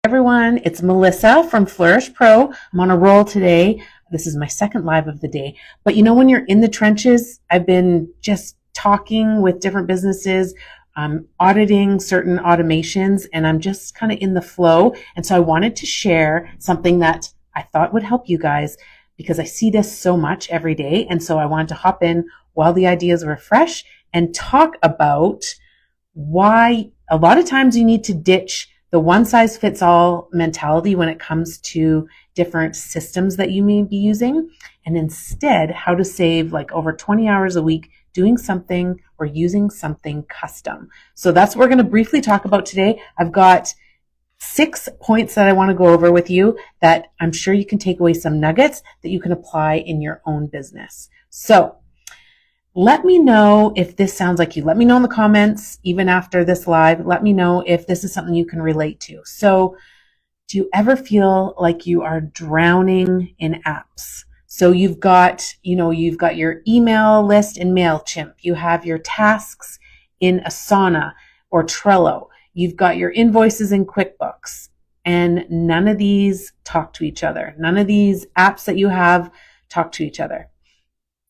Everyone, it's Melissa from Flourish Pro. I'm on a roll today. This is my second live of the day. But you know, when you're in the trenches, I've been just talking with different businesses, auditing certain automations, and I'm just kind of in the flow. And so I wanted to share something that I thought would help you guys because I see this so much every day. And so I wanted to hop in while the ideas were fresh and talk about why a lot of times you need to ditch the one size fits all mentality when it comes to different systems that you may be using, and instead how to save like over 20 hours a week doing something or using something custom. So that's what we're going to briefly talk about today. I've got 6 points that I want to go over with you that I'm sure you can take away some nuggets that you can apply in your own business. So let me know if this sounds like you. Let me know in the comments, even after this live. Let me know if this is something you can relate to. So do you ever feel like you are drowning in apps? So you've got your email list in MailChimp. You have your tasks in Asana or Trello. You've got your invoices in QuickBooks. And none of these talk to each other. None of these apps that you have talk to each other.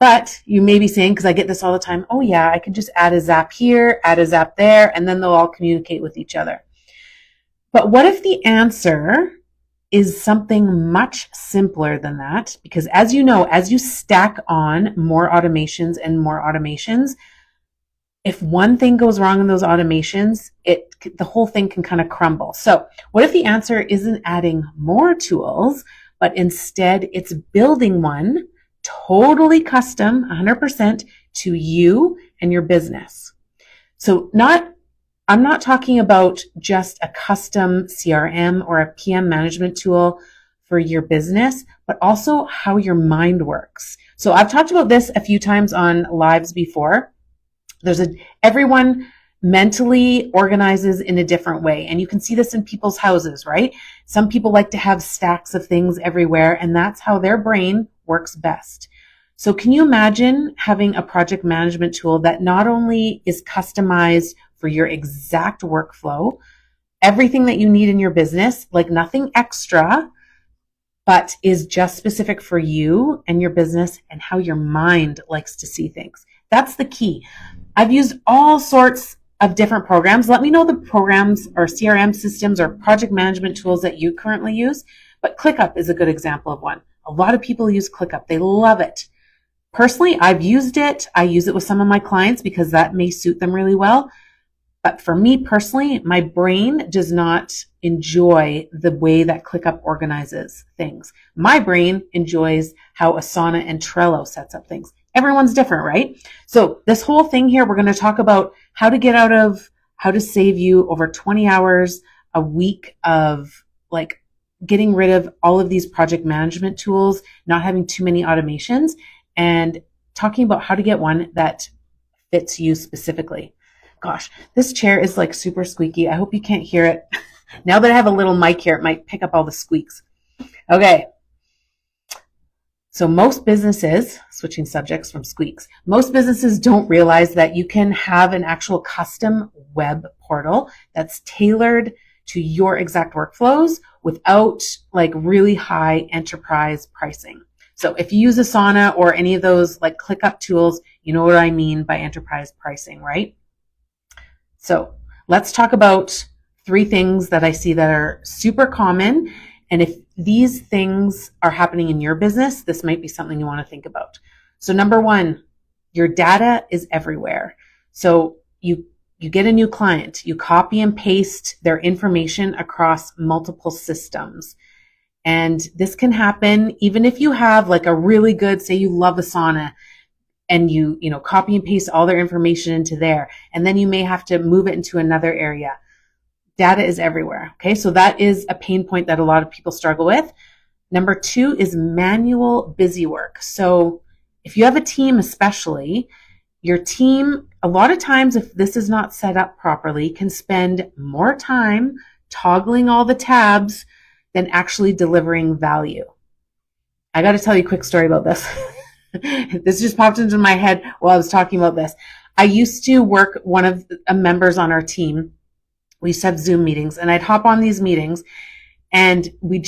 But you may be saying, because I get this all the time, oh yeah, I can just add a Zap here, add a Zap there, and then they'll all communicate with each other. But what if the answer is something much simpler than that? Because as you know, as you stack on more automations and more automations, if one thing goes wrong in those automations, the whole thing can kind of crumble. So what if the answer isn't adding more tools, but instead it's building one totally custom, 100% to you and your business. So I'm not talking about just a custom CRM or a PM management tool for your business, but also how your mind works. So I've talked about this a few times on lives before. Everyone mentally organizes in a different way. And you can see this in people's houses, right? Some people like to have stacks of things everywhere, and that's how their brain works best. So can you imagine having a project management tool that not only is customized for your exact workflow, everything that you need in your business, like nothing extra, but is just specific for you and your business and how your mind likes to see things? That's the key. I've used all sorts of different programs. Let me know the programs or CRM systems or project management tools that you currently use, but ClickUp is a good example of one. A lot of people use ClickUp. They love it. Personally, I've used it. I use it with some of my clients because that may suit them really well. But for me personally, my brain does not enjoy the way that ClickUp organizes things. My brain enjoys how Asana and Trello sets up things. Everyone's different, right? So this whole thing here, we're going to talk about how to save you over 20 hours a week of like getting rid of all of these project management tools, not having too many automations, and talking about how to get one that fits you specifically. Gosh, this chair is like super squeaky. I hope you can't hear it. Now that I have a little mic here, it might pick up all the squeaks. Okay. So most businesses, switching subjects from squeaks, most businesses don't realize that you can have an actual custom web portal that's tailored to your exact workflows without like really high enterprise pricing. So if you use Asana or any of those like ClickUp tools, you know what I mean by enterprise pricing, right? So let's talk about 3 things that I see that are super common. And if these things are happening in your business, this might be something you want to think about. So number 1, your data is everywhere. So you get a new client, you copy and paste their information across multiple systems. And this can happen even if you have like a really good, say you love Asana and you copy and paste all their information into there. And then you may have to move it into another area. Data is everywhere. Okay. So that is a pain point that a lot of people struggle with. Number 2 is manual busy work. So if you have a team, especially your team, a lot of times, if this is not set up properly, can spend more time toggling all the tabs than actually delivering value. I got to tell you a quick story about this. This just popped into my head while I was talking about this. I used to work one of the members on our team. We used to have Zoom meetings, and I'd hop on these meetings, and we'd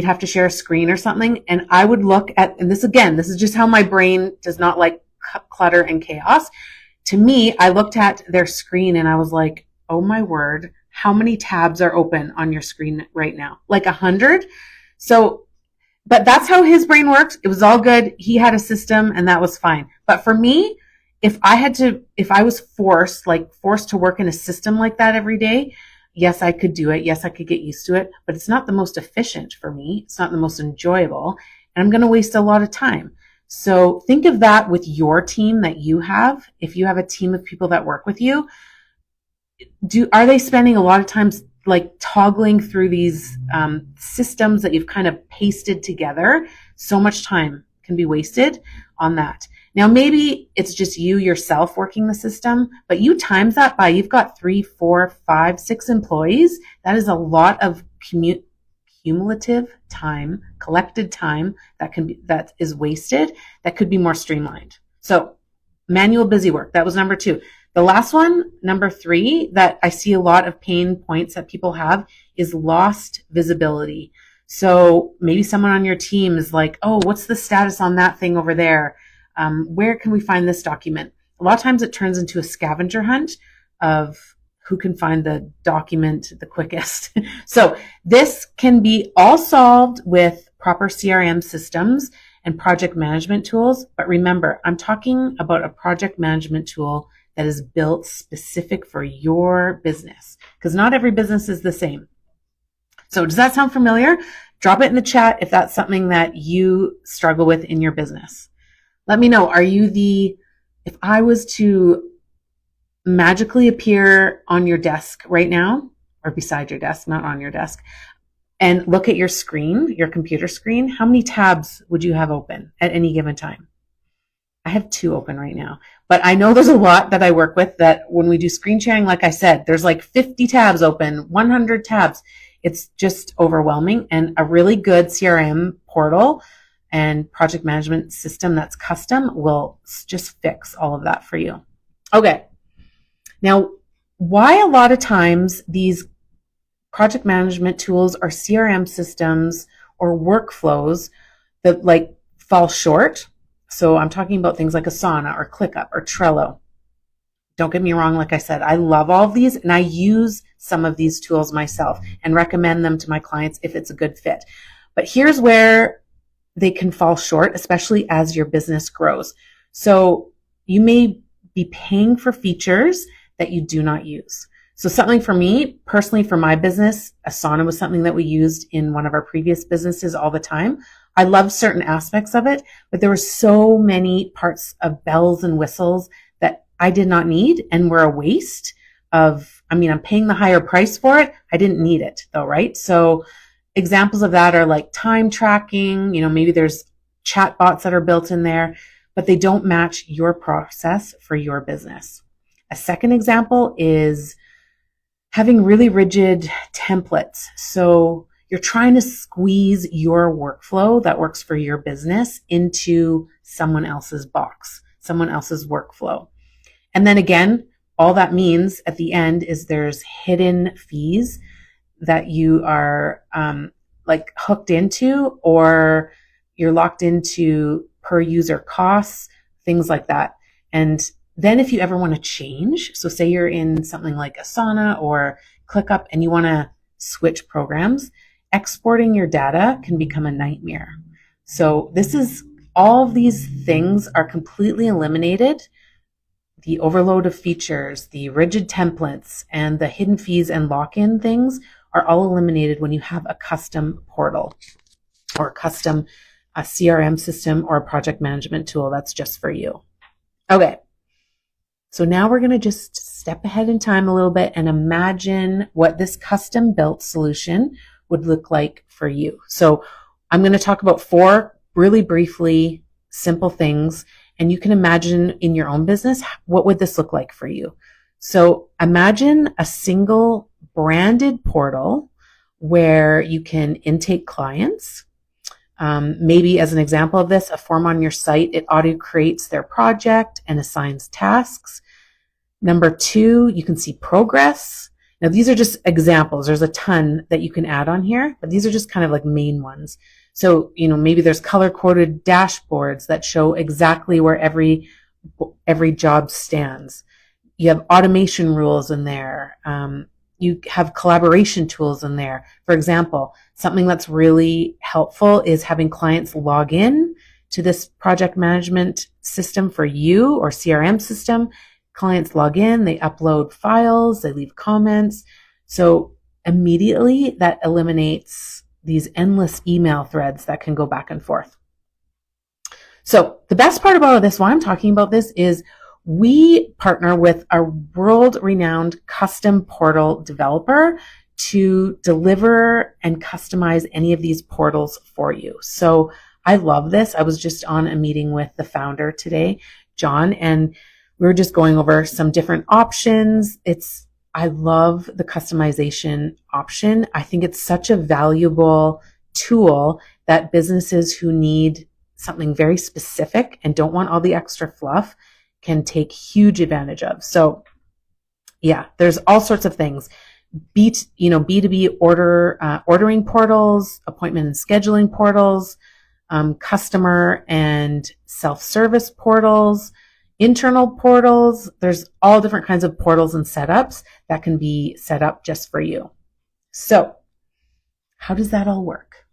have to share a screen or something. And I would look at, and this is just how my brain does not like clutter and chaos. To me, I looked at their screen and I was like, oh my word, how many tabs are open on your screen right now? Like 100. So, but that's how his brain works. It was all good. He had a system and that was fine. But for me, if I was forced to work in a system like that every day, yes, I could do it. Yes, I could get used to it, but it's not the most efficient for me. It's not the most enjoyable, and I'm going to waste a lot of time. So think of that with your team that you have. If you have a team of people that work with you, are they spending a lot of time like toggling through these systems that you've kind of pasted together? So much time can be wasted on that. Now, maybe it's just you yourself working the system, but you times that by, you've got 3, 4, 5, 6 employees. That is a lot of cumulative time, collected time that is wasted, that could be more streamlined. So manual busy work, that was number 2. The last one, number 3, that I see a lot of pain points that people have is lost visibility. So maybe someone on your team is like, oh, what's the status on that thing over there? Where can we find this document? A lot of times it turns into a scavenger hunt of who can find the document the quickest. So this can be all solved with proper CRM systems and project management tools. But remember, I'm talking about a project management tool that is built specific for your business, because not every business is the same. So does that sound familiar? Drop it in the chat if that's something that you struggle with in your business. Let me know, if I was to magically appear on your desk right now, or beside your desk, not on your desk, and look at your screen, your computer screen, how many tabs would you have open at any given time? I have 2 open right now, but I know there's a lot that I work with that when we do screen sharing, like I said, there's like 50 tabs open, 100 tabs. It's just overwhelming, and a really good CRM portal and project management system that's custom will just fix all of that for you. Okay. Now, why a lot of times these project management tools or CRM systems or workflows that like fall short. So I'm talking about things like Asana or ClickUp or Trello. Don't get me wrong. Like I said, I love all of these and I use some of these tools myself and recommend them to my clients if it's a good fit. But here's where they can fall short, especially as your business grows. So you may be paying for features that you do not use. So something for me, personally for my business, Asana was something that we used in one of our previous businesses all the time. I love certain aspects of it, but there were so many parts of bells and whistles that I did not need and were a waste of, I'm paying the higher price for it. I didn't need it though, right? So examples of that are like time tracking, maybe there's chat bots that are built in there, but they don't match your process for your business. A second example is having really rigid templates. So you're trying to squeeze your workflow that works for your business into someone else's box, someone else's workflow. And then again, all that means at the end is there's hidden fees that you are like hooked into, or you're locked into per user costs, things like that. And then if you ever want to change, so say you're in something like Asana or ClickUp and you want to switch programs, exporting your data can become a nightmare. So all of these things are completely eliminated. The overload of features, the rigid templates, and the hidden fees and lock-in things are all eliminated when you have a custom portal or a CRM system or a project management tool that's just for you. Okay. So now we're going to just step ahead in time a little bit and imagine what this custom built solution would look like for you. So I'm going to talk about 4 really briefly simple things, and you can imagine in your own business, what would this look like for you? So imagine a single branded portal where you can intake clients. Maybe as an example of this, a form on your site, it auto creates their project and assigns tasks. Number 2, you can see progress. Now, these are just examples. There's a ton that you can add on here, but these are just kind of like main ones. So, maybe there's color-coded dashboards that show exactly where every job stands. You have automation rules in there. You have collaboration tools in there. For example, something that's really helpful is having clients log in to this project management system for you, or CRM system. Clients log in, they upload files, they leave comments. So immediately that eliminates these endless email threads that can go back and forth. So the best part about this, why I'm talking about this, is we partner with a world-renowned custom portal developer to deliver and customize any of these portals for you. So I love this. I was just on a meeting with the founder today, John, and we were just going over some different options. I love the customization option. I think it's such a valuable tool that businesses who need something very specific and don't want all the extra fluff can take huge advantage of. So yeah, there's all sorts of things. B2B ordering portals, appointment and scheduling portals, customer and self-service portals, internal portals. There's all different kinds of portals and setups that can be set up just for you. So how does that all work?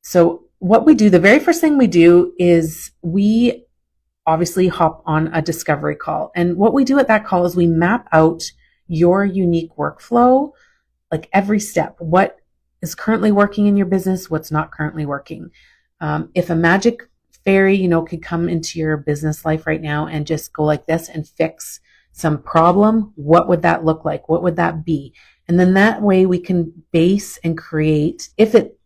So what we do, the very first thing we do is we obviously hop on a discovery call. And what we do at that call is we map out your unique workflow, like every step, what is currently working in your business, what's not currently working. If a magic fairy, could come into your business life right now and just go like this and fix some problem, what would that look like? What would that be? And then that way we can base and create, if it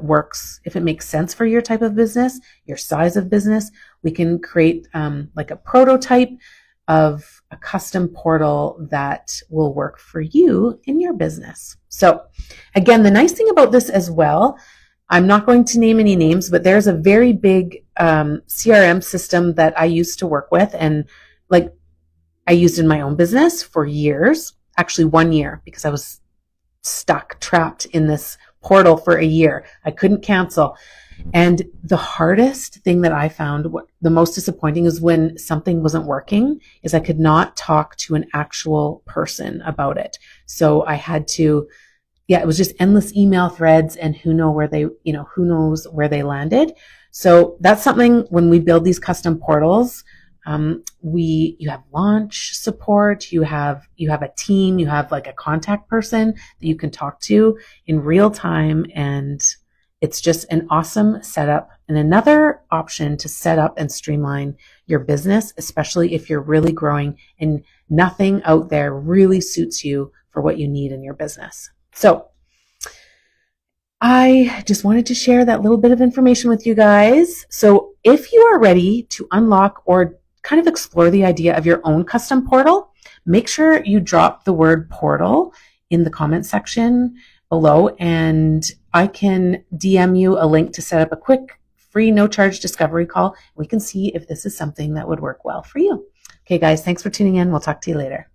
works, if it makes sense for your type of business, your size of business, we can create like a prototype of a custom portal that will work for you in your business. So again, the nice thing about this as well, I'm not going to name any names, but there's a very big CRM system that I used to work with, and like I used in my own business for years, actually 1 year, because I was trapped in this portal for a year. I couldn't cancel. And the hardest thing that I found, the most disappointing, is when something wasn't working, is I could not talk to an actual person about it. So I had to, it was just endless email threads, and who knows where they landed. So that's something when we build these custom portals, you have launch support, you have a team, you have like a contact person that you can talk to in real time, and it's just an awesome setup and another option to set up and streamline your business, especially if you're really growing and nothing out there really suits you for what you need in your business. So I just wanted to share that little bit of information with you guys. So if you are ready to unlock or kind of explore the idea of your own custom portal, make sure you drop the word portal in the comment section below, and I can DM you a link to set up a quick, free, no charge discovery call. We can see if this is something that would work well for you. Okay, guys, thanks for tuning in. We'll talk to you later.